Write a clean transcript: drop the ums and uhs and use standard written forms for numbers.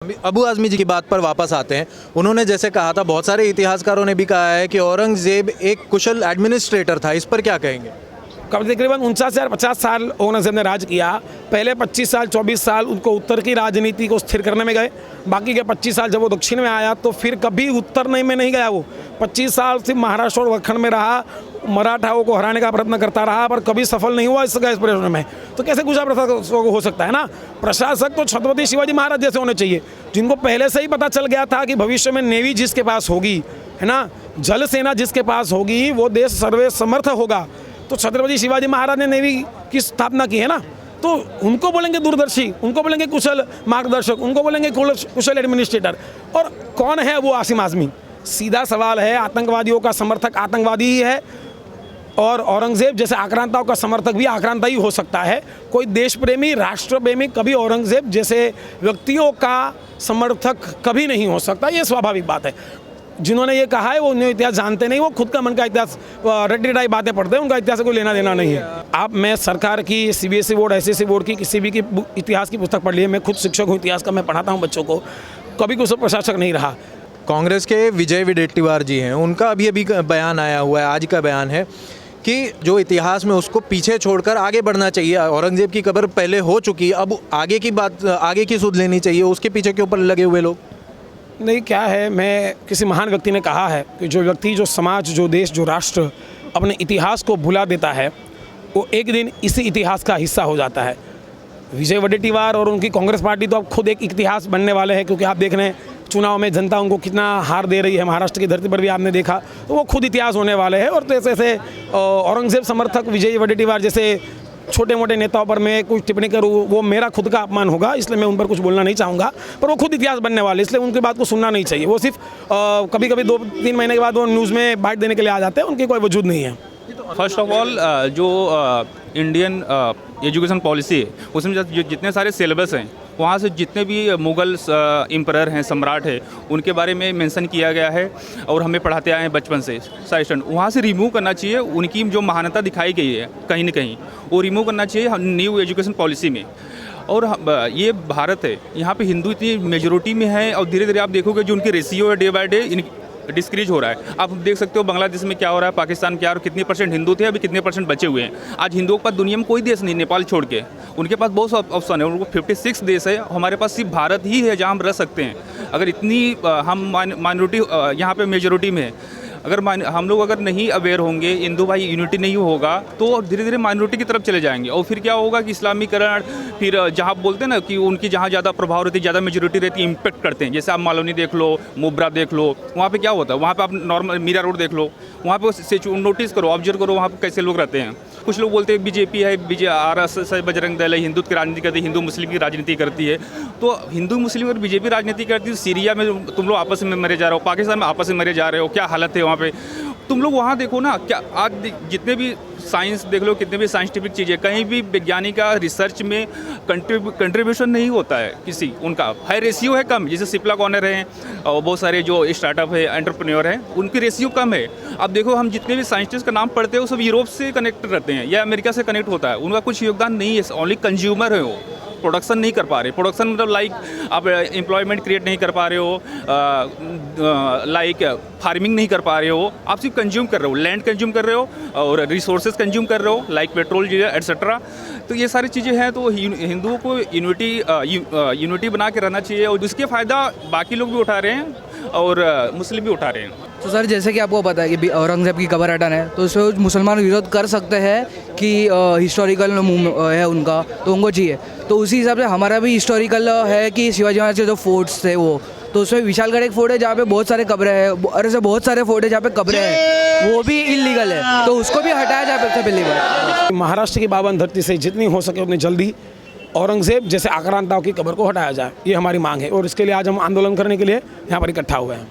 अबू आज़मी जी की बात पर वापस आते हैं। उन्होंने जैसे कहा था, बहुत सारे इतिहासकारों ने भी कहा है कि औरंगज़ेब एक कुशल एडमिनिस्ट्रेटर था। इस पर क्या कहेंगे? कब तकरीबन 49 से 50 साल औरंगज़ेब ने राज किया। पहले 25 साल 24 साल उनको उत्तर की राजनीति को स्थिर करने में गए। बाकी के 25 साल जब वो दक्षिण में आया तो फिर कभी उत्तर में नहीं गया। वो 25 साल सिर्फ महाराष्ट्र और दक्षिण में रहा, मराठाओं को हराने का प्रयत्न करता रहा, पर कभी सफल नहीं हुआ इस प्रयत्न में। तो कैसे कुशल प्रशासक हो सकता है ना? प्रशासक तो छत्रपति शिवाजी महाराज जैसे होने चाहिए, जिनको पहले से ही पता चल गया था कि भविष्य में नेवी जिसके पास होगी, है ना, जल सेना जिसके पास होगी, वो देश सर्वे समर्थ होगा। तो छत्रपति शिवाजी महाराज ने नेवी की स्थापना की है ना, तो उनको बोलेंगे दूरदर्शी, उनको बोलेंगे कुशल मार्गदर्शक, उनको बोलेंगे कुशल एडमिनिस्ट्रेटर। और कौन है वो आसिम आज़मी? सीधा सवाल है, आतंकवादियों का समर्थक आतंकवादी ही है और औरंगज़ेब जैसे आक्रांताओं का समर्थक भी आक्रांता ही हो सकता है। कोई देश प्रेमी, राष्ट्र प्रेमी कभी औरंगज़ेब जैसे व्यक्तियों का समर्थक कभी नहीं हो सकता। ये स्वाभाविक बात है। जिन्होंने ये कहा है वो उन्हें इतिहास जानते नहीं, वो खुद का मन का इतिहास रट्टी टाइप बातें पढ़ते हैं, उनका इतिहास से कोई लेना देना नहीं है। आप मैं सरकार की, CBSE बोर्ड, ICSE बोर्ड की किसी भी की इतिहास की पुस्तक पढ़ ली है। मैं खुद शिक्षक हूँ इतिहास का, मैं पढ़ाता हूँ बच्चों को। कभी कुछ प्रशासक नहीं रहा। कांग्रेस के विजय वडेट्टीवार जी हैं, उनका अभी बयान आया हुआ है, आज का बयान है कि जो इतिहास में उसको पीछे छोड़कर आगे बढ़ना चाहिए। औरंगज़ेब की कब्र पहले हो चुकी, अब आगे की बात, आगे की सुध लेनी चाहिए। उसके पीछे के ऊपर लगे हुए लोग नहीं, क्या है, मैं किसी महान व्यक्ति ने कहा है कि जो व्यक्ति, जो समाज, जो देश, जो राष्ट्र अपने इतिहास को भुला देता है, वो एक दिन इसी इतिहास का हिस्सा हो जाता है। विजय वडेट्टीवार और उनकी कांग्रेस पार्टी तो अब खुद एक इतिहास बनने वाले हैं, क्योंकि आप देख रहे हैं चुनाव में जनता उनको कितना हार दे रही है। महाराष्ट्र की धरती पर भी आपने देखा, तो वो खुद इतिहास होने वाले हैं। और जैसे जैसे औरंगज़ेब समर्थक विजय वडेट्टीवार जैसे छोटे मोटे नेताओं पर मैं कुछ टिप्पणी करूँ, वो मेरा खुद का अपमान होगा, इसलिए मैं उन पर कुछ बोलना नहीं चाहूँगा। पर वो खुद इतिहास बनने वाले, इसलिए उनकी बात को सुनना नहीं चाहिए। वो सिर्फ कभी कभी 2-3 महीने के बाद वो न्यूज़ में बाइट देने के लिए आ जाते हैं, उनकी कोई वजूद नहीं है। फर्स्ट ऑफ ऑल जो इंडियन एजुकेशन पॉलिसी है, उसमें जितने सारे सिलेबस हैं, वहाँ से जितने भी मुग़ल एम्परर हैं, सम्राट हैं, उनके बारे में मेंशन किया गया है और हमें पढ़ाते आए हैं बचपन से सारे स्टूडेंट। वहाँ से रिमूव करना चाहिए, उनकी जो महानता दिखाई गई है कहीं ना कहीं, वो रिमूव करना चाहिए न्यू एजुकेशन पॉलिसी में। और ये भारत है, यहाँ पे हिंदू इतनी मेजोरिटी में है और धीरे धीरे आप देखोगे जो उनकी रेशियो है डे बाय डे डिस्क्रीज हो रहा है। आप देख सकते हो बांग्लादेश में क्या हो रहा है, पाकिस्तान क्या, और कितने परसेंट हिंदू थे, अभी कितने परसेंट बचे हुए हैं। आज हिंदुओं के पास दुनिया में कोई देश नहीं, नेपाल छोड़ के, उनके पास बहुत ऑप्शन है। उनको 56 देश है, हमारे पास सिर्फ भारत ही है जहाँ हम रह सकते हैं। अगर इतनी हम माइनॉरिटी यहाँ पे मेजोरिटी में है, अगर हम लोग अगर नहीं अवेयर होंगे, हिंदू भाई यूनिटी नहीं होगा, तो धीरे धीरे माइनॉरिटी की तरफ चले जाएंगे। और फिर क्या होगा कि इस्लामीकरण, फिर जहाँ बोलते हैं ना कि उनकी जहाँ ज़्यादा प्रभाव रहती है, ज़्यादा मेजोरिटी रहती है, इम्पेक्ट करते हैं। जैसे आप मालवनी देख लो, मुब्रा देख लो, वहाँ पे क्या होता है, वहाँ पे आप नॉर्मल मीरा रोड देख लो, वहाँ पे नोटिस करो, ऑब्जर्व करो वहाँ पे कैसे लोग रहते हैं। कुछ लोग बोलते हैं BJP है, RSS है, बजरंग दल है, हिंदुत्व की राजनीति करती है, हिंदू मुस्लिम की राजनीति करती है। तो हिंदू मुस्लिम और BJP राजनीति करती है। सीरिया में तुम लोग आपस में मरे जा रहे हो, पाकिस्तान में आपस में मरे जा रहे हो, क्या हालत है वहाँ पे। तुम लोग वहाँ देखो ना, क्या आज जितने भी साइंस देख लो, कितने भी साइंटिफिक चीज़ें, कहीं भी वैज्ञानिक का रिसर्च में कंट्रीब्यूशन नहीं होता है किसी, उनका हाई रेशियो है कम। जैसे सिप्ला कॉर्नर हैं और बहुत सारे जो स्टार्टअप है, एंटरप्रेन्योर हैं, उनकी रेशियो कम है। अब देखो, हम जितने भी साइंटिस्ट का नाम पढ़ते हैं वो सब यूरोप से कनेक्ट रहते हैं या अमेरिका से कनेक्ट होता है, उनका कुछ योगदान नहीं है। ओनली कंज्यूमर है, वो प्रोडक्शन नहीं कर पा रहे। प्रोडक्शन मतलब लाइक आप एम्प्लॉयमेंट क्रिएट नहीं कर पा रहे हो, लाइक फार्मिंग नहीं कर पा रहे हो, आप सिर्फ कंज्यूम कर रहे हो, लैंड कंज्यूम कर रहे हो और रिसोर्सेज कंज्यूम कर रहे हो, लाइक पेट्रोल एटसेट्रा। तो ये सारी चीज़ें हैं। तो हिंदुओं को यूनिटी बना के रहना चाहिए और उसके फ़ायदा बाकी लोग भी उठा रहे हैं और मुस्लिम भी उठा रहे हैं। तो सर, जैसे कि आपको पता है कि औरंगज़ेब की कब्र हटाना है, तो उससे मुसलमान विरोध कर सकते हैं कि हिस्टोरिकल है उनका, तो उनको चाहिए। तो उसी हिसाब से हमारा भी हिस्टोरिकल है कि शिवाजी महाराज के जो फोर्ट्स थे वो, तो उसमें विशालगढ़ एक फोर्ट है जहाँ पे बहुत सारे कब्रें हैं, और ऐसे बहुत सारे फोर्ट है जहाँ पे कब्रें हैं, वो भी इलीगल है, तो उसको भी हटाया जाए सबसे पहली बार। महाराष्ट्र की पावन धरती से जितनी हो सके उतनी जल्दी औरंगज़ेब जैसे आक्रांताओं की कब्र को हटाया जाए, ये हमारी मांग है। और इसके लिए आज हम आंदोलन करने के लिए यहाँ पर इकट्ठा हुए हैं।